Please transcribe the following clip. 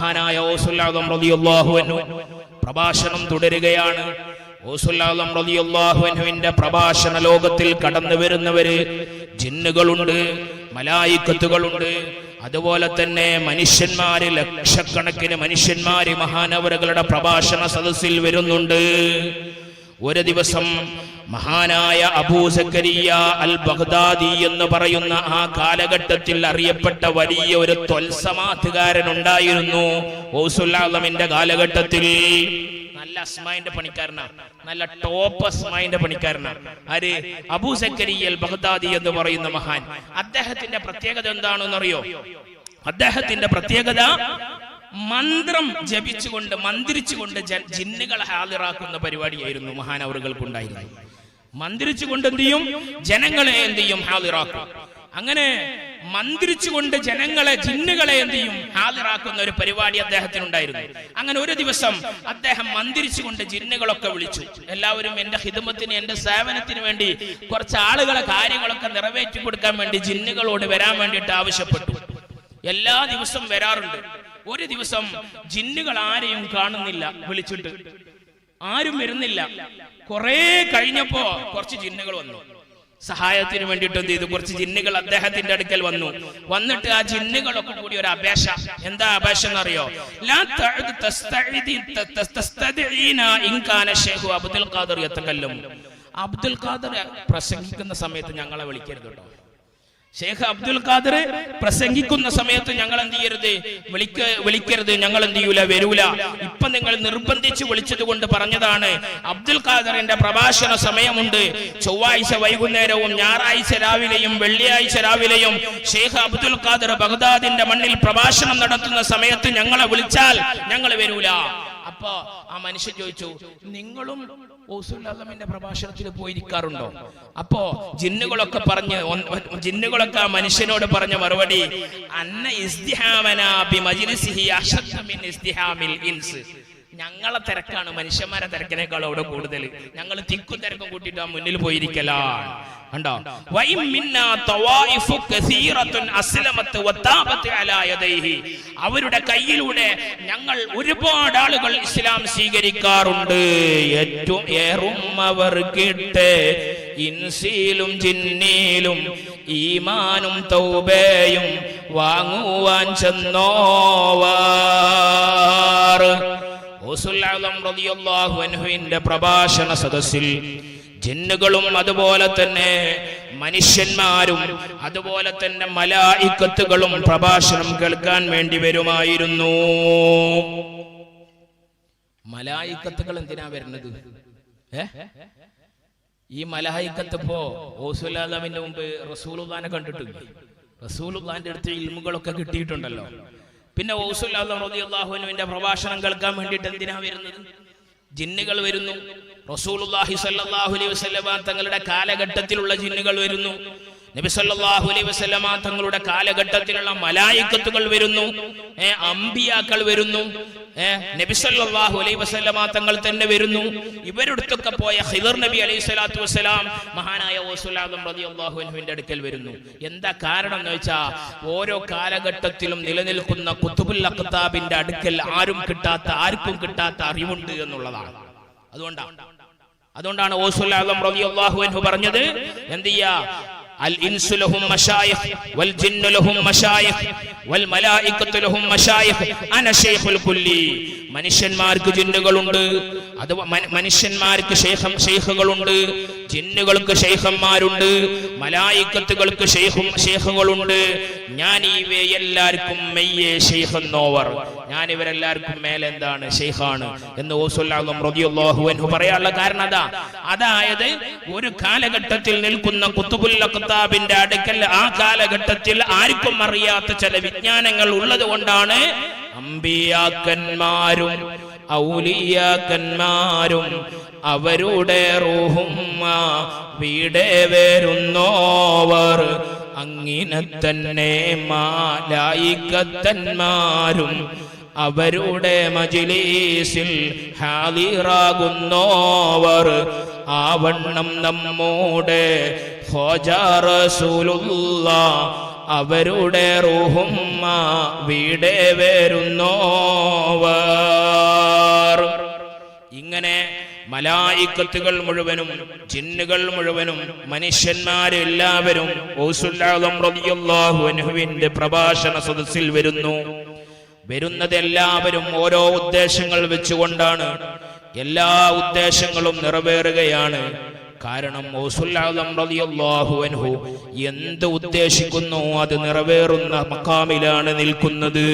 മഹാനായ ഗൗസുൽ ആദം റളിയല്ലാഹു അൻഹു പ്രഭാഷണം തുടരുകയാണ്. ഗൗസുൽ ആദം റളിയല്ലാഹു അൻഹുവിന്റെ പ്രഭാഷണ ലോകത്തിൽ കടന്നു വരുന്നവര് ജിന്നുകളുണ്ട്, മലായിക്കത്തുകളുണ്ട്, അതുപോലെ തന്നെ മനുഷ്യന്മാര്, ലക്ഷക്കണക്കിന് മനുഷ്യന്മാര് മഹാനവറുകളുടെ പ്രഭാഷണ സദസ്സിൽ വരുന്നുണ്ട്. ഒരു ദിവസം മഹാനായ അബൂ സക്കരിയ അൽ ബഗ്ദാദി എന്ന് പറയുന്ന ആ കാലഘട്ടത്തിൽ അറിയപ്പെട്ട വലിയ ഒരു ത്വൽസമാത്തുകാരൻ ഉണ്ടായിരുന്നു ഗൗസുൽ ആദമിന്റെ കാലഘട്ടത്തിൽ. നല്ല അസ്മായിന്റെ പണിക്കാരനാണ്, നല്ല ടോപ്പ് അസ്മായിന്റെ പണിക്കാരനാണ്. ആര്? അബൂ സക്കരിയ അൽ ബഗ്ദാദി എന്ന് പറയുന്ന മഹാൻ. അദ്ദേഹത്തിന്റെ പ്രത്യേകത എന്താണെന്നറിയോ? അദ്ദേഹത്തിന്റെ പ്രത്യേകത മന്ത്രം ജപിച്ചുകൊണ്ട് മന്ത്രിച്ചുകൊണ്ട് ജിന്നുകളെ ഹാളിറാക്കുന്ന പരിപാടിയായിരുന്നു മഹാനവറുകൾക്കുണ്ടായിരുന്നു. മന്ത്രിച്ചുകൊണ്ട് എന്ത് ചെയ്യും? ജനങ്ങളെ എന്ത് ചെയ്യും? ഹാളിറാക്കും. അങ്ങനെ മന്ത്രിച്ചുകൊണ്ട് ജനങ്ങളെ, ജിന്നുകളെ എന്ത് ചെയ്യും? ഹാളിറാക്കുന്ന ഒരു പരിപാടി അദ്ദേഹത്തിനുണ്ടായിരുന്നു. അങ്ങനെ ഒരു ദിവസം അദ്ദേഹം മന്ത്രിച്ചുകൊണ്ട് ജിന്നുകളൊക്കെ വിളിച്ചു. എല്ലാവരും എന്റെ ഹിദ്മത്തിന്, എന്റെ സേവനത്തിന് വേണ്ടി കുറച്ച് ആളുകളെ കാര്യങ്ങളൊക്കെ നിറവേറ്റി കൊടുക്കാൻ വേണ്ടി ജിന്നുകളോട് വരാൻ വേണ്ടിയിട്ട് ആവശ്യപ്പെട്ടു. എല്ലാ ദിവസവും വരാറുണ്ട്. ഒരു ദിവസം ജിന്നുകൾ ആരെയും കാണുന്നില്ല, വിളിച്ചിട്ട് ആരും വരുന്നില്ല. കുറെ കഴിഞ്ഞപ്പോ കുറച്ച് ജിന്നുകൾ വന്നു സഹായത്തിന് വേണ്ടിയിട്ട്. എന്ത് ചെയ്തു? കുറച്ച് ജിന്നുകൾ അദ്ദേഹത്തിന്റെ അടുക്കൽ വന്നു. വന്നിട്ട് ആ ജിന്നുകളൊക്കെ കൂടി ഒരു അപേക്ഷ. എന്താ അപേക്ഷ എന്നറിയോ? അബ്ദുൽ ഖാദർ യതകല്ലം, അബ്ദുൽ ഖാദർ പ്രസംഗിക്കുന്ന സമയത്ത് ഞങ്ങളെ വിളിക്കരുത് കേട്ടോ. ഷേഖ് അബ്ദുൽ ഖാദർ പ്രസംഗിക്കുന്ന സമയത്ത് ഞങ്ങൾ എന്ത് ചെയ്യരുത്? വിളിക്കരുത്. ഞങ്ങൾ എന്ത് ചെയ്യൂല? വരൂല. ഇപ്പൊ നിങ്ങൾ നിർബന്ധിച്ച് വിളിച്ചത് കൊണ്ട് പറഞ്ഞതാണ്. അബ്ദുൽ ഖാദറിന്റെ പ്രഭാഷണ സമയമുണ്ട്. ചൊവ്വാഴ്ച വൈകുന്നേരവും ഞായറാഴ്ച രാവിലെയും വെള്ളിയാഴ്ച രാവിലെയും ഷേഖ് അബ്ദുൽ ഖാദർ ബഗ്ദാദിന്റെ മണ്ണിൽ പ്രഭാഷണം നടത്തുന്ന സമയത്ത് ഞങ്ങളെ വിളിച്ചാൽ ഞങ്ങൾ വരൂല. അപ്പൊ ആ മനുഷ്യൻ ചോദിച്ചു, നിങ്ങളും ഗൗസുൽ ആദമിന്റെ പ്രഭാഷണത്തിൽ പോയിരിക്കാറുണ്ടോ? അപ്പോ ജിന്നുകളൊക്കെ ആ മനുഷ്യനോട് പറഞ്ഞ മറുപടി, അന്ന ഇസ്തിഹാമനാ ബി മജ്ലിസിഹി അശദ്ദ മിൻ ഇസ്തിഹാമിൽ ഇൻസ്. ഞങ്ങളെ തിരക്കാണ് മനുഷ്യന്മാരെ തിരക്കിനേക്കാൾ അവിടെ കൂടുതൽ. ഞങ്ങൾ തിക്കും തിരക്കും കൂട്ടിയിട്ട് ആ മുന്നിൽ പോയിരിക്കലാണ്. കണ്ടോ? അവരുടെ കയ്യിലൂടെ ഞങ്ങൾ ഒരുപാട് ആളുകൾ ഇസ്ലാം സ്വീകരിക്കാറുണ്ട്. ഏറ്റവും ഏറും അവർ കിട്ടേ ഇൻസിലും ജിന്നിലും ഈമാനും തൗബയും വാങ്ങുവാൻ ചെന്നോവർ. ഗൗസുൽ ആദം റളിയല്ലാഹു അൻഹുവിന്റെ പ്രഭാഷണ സദസ്സിൽ ജിന്നുകളും അതുപോലെ തന്നെ മനുഷ്യന്മാരും അതുപോലെ തന്നെ മലായിക്കത്തുകളും പ്രഭാഷണം കേൾക്കാൻ വേണ്ടി വരുമായിരുന്നു. മലായിക്കത്തുകൾ എന്തിനാ വരുന്നത്? ഈ മലായിക്കത്ത് ഇപ്പോ ഗൗസുൽ ആദമിന്റെ മുമ്പ് റസൂലുള്ളാഹിനെ കണ്ടിട്ടില്ല. റസൂലുള്ളാഹിന്റെ അടുത്ത് ഇൽമുകളൊക്കെ കിട്ടിയിട്ടുണ്ടല്ലോ. പിന്നെ ഗൗസുൽ ആദം റളിയല്ലാഹു അൻഹുവിന്റെ പ്രഭാഷണം കേൾക്കാൻ വേണ്ടിയിട്ട് എന്തിനാ വരുന്നത്? ജിന്നുകൾ വരുന്നു. റസൂലുള്ളാഹി സ്വല്ലല്ലാഹു അലൈഹി വസല്ലമ തങ്ങളുടെ കാലഘട്ടത്തിലുള്ള ജിന്നുകൾ വരുന്നു. നബി സല്ലല്ലാഹു അലൈഹി വസല്ലമ തങ്ങളുടെ കാലഘട്ടത്തിലുള്ള മലായിക്കത്തുകൾ വരുന്നു. അമ്പിയാക്കൾ വരുന്നു. നബി സല്ലല്ലാഹു അലൈഹി വസല്ലമ തങ്ങൾ തന്നെ വരുന്നു. ഇവരെടുത്തൊക്കെ പോയ ഖിദർ നബി അലൈഹി സ്വലാത്തു വസ്സലാം മഹാനായ ഗൗസുൽ ആദം റളിയല്ലാഹു അൻഹുവിന്റെ അടുക്കൽ വരുന്നു. എന്താ കാരണം എന്ന് വെച്ചാൽ ഓരോ കാലഘട്ടത്തിലും നിലനിൽക്കുന്ന ഖുതുബുൽ അഖ്താബിന്റെ അടുക്കൽ ആർക്കും കിട്ടാത്ത അറിവുണ്ട് എന്നുള്ളതാണ്. അതുകൊണ്ടാണ് ഗൗസുൽ ആദം റളിയല്ലാഹു അൻഹു പറഞ്ഞത്, എന്തിയാ അൽ ഇൻസു ലഹും മശായിഖ് വൽ ജിന്നു ലഹും മശായിഖ് വൽ മലായികത്തു ലഹും മശായിഖ് അന ശൈഖുൽ കുല്ലി. മനുഷ്യന്മാർക്ക് ജിന്നുകളുണ്ട്, അത് മനുഷ്യന്മാർക്ക് ശൈഖുകളുണ്ട്, ജിന്നുകൾക്ക് ശൈഖന്മാരുണ്ട്, മലായികത്തുകൾക്ക് ശൈഖുകളുണ്ട്. ഞാൻ ഇവയെല്ലാവർക്കും മെയ്യേ ശൈഖെന്നോവർ, ഞാൻ ഇവരെല്ലാവർക്കും മേലെ എന്താണ്? ശൈഖാണ് എന്ന് ഗൗസുൽ ആദം റളിയല്ലാഹു അൻഹു പറയാനുള്ള കാരണം അതായത് ഒരു കാലഘട്ടത്തിൽ നിൽക്കുന്ന ഖുതുബുൽ അഖ്താബിന്റെ അടുക്കൽ ആ കാലഘട്ടത്തിൽ ആർക്കും അറിയാത്ത ചില വിജ്ഞാനങ്ങൾ ഉള്ളത് കൊണ്ടാണ് അമ്പിയാക്കന്മാരും ഔലിയാക്കന്മാരും അവരുടെ റൂഹും വീടെ വരുന്നോവർ, അങ്ങനെ തന്നെ മലായികത്തന്മാരും അവരുടെ മജ്‌ലിസിൽ ഹാളിറാകുന്നോവർ. ആവണ്ണം നമ്മുടെ ഖാജാ റസൂലുള്ളാഹ് അവരുടെ റൂഹും വീടെ വരുന്നോവർ. മലായിക്കത്തുകൾ മുഴുവനും, ജിന്നുകൾ മുഴുവനും, മനുഷ്യന്മാരെല്ലാവരും ഗൗസുൽ ആദം റളിയല്ലാഹു അൻഹുവിന്റെ പ്രഭാഷണ സദസ്സിൽ വരുന്നു. വരുന്നതെല്ലാവരും ഓരോ ഉദ്ദേശങ്ങൾ വെച്ചുകൊണ്ടാണ്. എല്ലാ ഉദ്ദേശങ്ങളും നിറവേറുകയാണ്. കാരണം ഗൗസുൽ ആദം റളിയല്ലാഹു അൻഹു എന്ത് ഉദ്ദേശിക്കുന്നു അത് നിറവേറുന്ന മഖാമിലാണ് നിൽക്കുന്നത്.